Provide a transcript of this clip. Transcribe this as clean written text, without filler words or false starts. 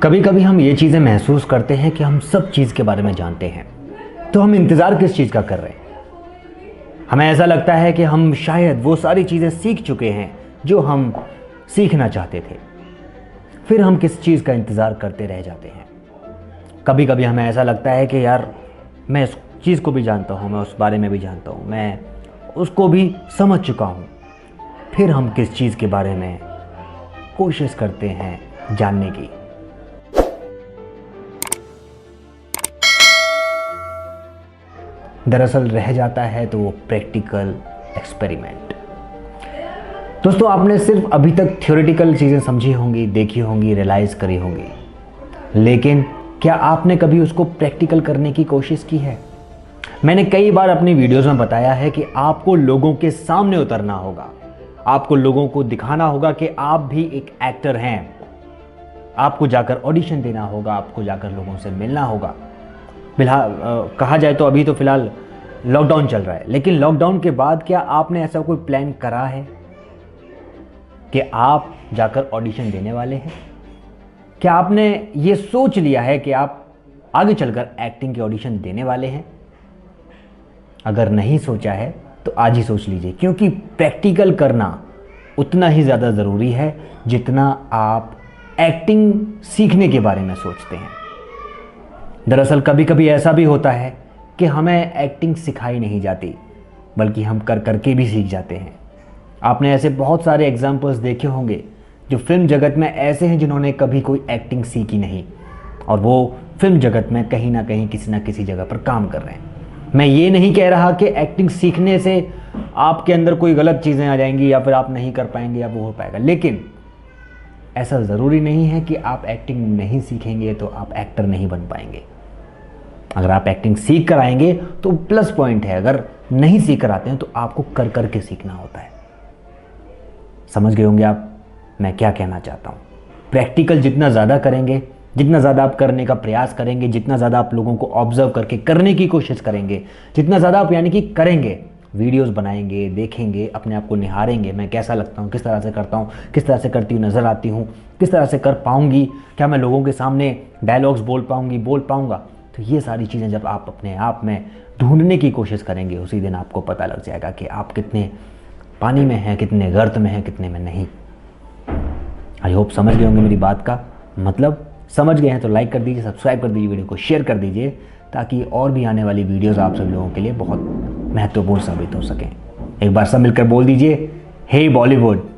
कभी कभी हम ये चीज़ें महसूस करते हैं कि हम सब चीज़ के बारे में जानते हैं, तो हम इंतज़ार किस चीज़ का कर रहे हैं। हमें ऐसा लगता है कि हम शायद वो सारी चीज़ें सीख चुके हैं जो हम सीखना चाहते थे, फिर हम किस चीज़ का इंतज़ार करते रह जाते हैं। कभी कभी हमें ऐसा लगता है कि यार मैं इस चीज़ को भी जानता हूँ, मैं उस बारे में भी जानता हूँ, मैं उसको भी समझ चुका हूँ, फिर हम किस चीज़ के बारे में कोशिश करते हैं जानने की। दरअसल रह जाता है तो वो प्रैक्टिकल एक्सपेरिमेंट। दोस्तों, आपने सिर्फ अभी तक थ्योरेटिकल चीज़ें समझी होंगी, देखी होंगी, रियलाइज़ करी होंगी, लेकिन क्या आपने कभी उसको प्रैक्टिकल करने की कोशिश की है? मैंने कई बार अपनी वीडियोस में बताया है कि आपको लोगों के सामने उतरना होगा, आपको लोगों को दिखाना होगा कि आप भी एक एक्टर हैं। आपको जाकर ऑडिशन देना होगा, आपको जाकर लोगों से मिलना होगा। फिलहाल कहा जाए तो अभी तो फिलहाल लॉकडाउन चल रहा है, लेकिन लॉकडाउन के बाद क्या आपने ऐसा कोई प्लान करा है कि आप जाकर ऑडिशन देने वाले हैं? क्या आपने ये सोच लिया है कि आप आगे चलकर एक्टिंग के ऑडिशन देने वाले हैं? अगर नहीं सोचा है तो आज ही सोच लीजिए, क्योंकि प्रैक्टिकल करना उतना ही ज़्यादा ज़रूरी है जितना आप एक्टिंग सीखने के बारे में सोचते हैं। दरअसल कभी कभी ऐसा भी होता है कि हमें एक्टिंग सिखाई नहीं जाती, बल्कि हम कर करके भी सीख जाते हैं। आपने ऐसे बहुत सारे एग्जाम्पल्स देखे होंगे जो फिल्म जगत में ऐसे हैं जिन्होंने कभी कोई एक्टिंग सीखी नहीं और वो फिल्म जगत में कहीं ना कहीं किसी ना किसी जगह पर काम कर रहे हैं। मैं ये नहीं कह रहा कि एक्टिंग सीखने से आपके अंदर कोई गलत चीज़ें आ जाएंगी या फिर आप नहीं कर पाएंगे या वो हो पाएगा, लेकिन ऐसा ज़रूरी नहीं है कि आप एक्टिंग नहीं सीखेंगे तो आप एक्टर नहीं बन पाएंगे। अगर आप एक्टिंग सीख कर आएंगे तो प्लस पॉइंट है, अगर नहीं सीख कर आते हैं तो आपको कर करके सीखना होता है। समझ गए होंगे आप मैं क्या कहना चाहता हूँ। प्रैक्टिकल जितना ज़्यादा करेंगे, जितना ज़्यादा आप करने का प्रयास करेंगे, जितना ज़्यादा आप लोगों को ऑब्जर्व करके करने की कोशिश करेंगे, जितना ज़्यादा आप यानी कि करेंगे, वीडियोस बनाएंगे, देखेंगे, अपने आप को निहारेंगे, मैं कैसा लगता हूँ, किस तरह से करता हूँ, किस तरह से करती हुई नज़र आती हूँ, किस तरह से कर पाऊँगी, क्या मैं लोगों के सामने डायलॉग्स बोल पाऊँगा। तो ये सारी चीज़ें जब आप अपने आप में ढूंढने की कोशिश करेंगे, उसी दिन आपको पता लग जाएगा कि आप कितने पानी में हैं, कितने गर्त में हैं, कितने में नहीं। आई होप समझ गए होंगे मेरी बात का मतलब। समझ गए हैं तो लाइक कर दीजिए, सब्सक्राइब कर दीजिए, वीडियो को शेयर कर दीजिए, ताकि और भी आने वाली वीडियोस आप सभी लोगों के लिए बहुत महत्वपूर्ण साबित हो सकें। एक बार सब मिलकर बोल दीजिए, हे बॉलीवुड।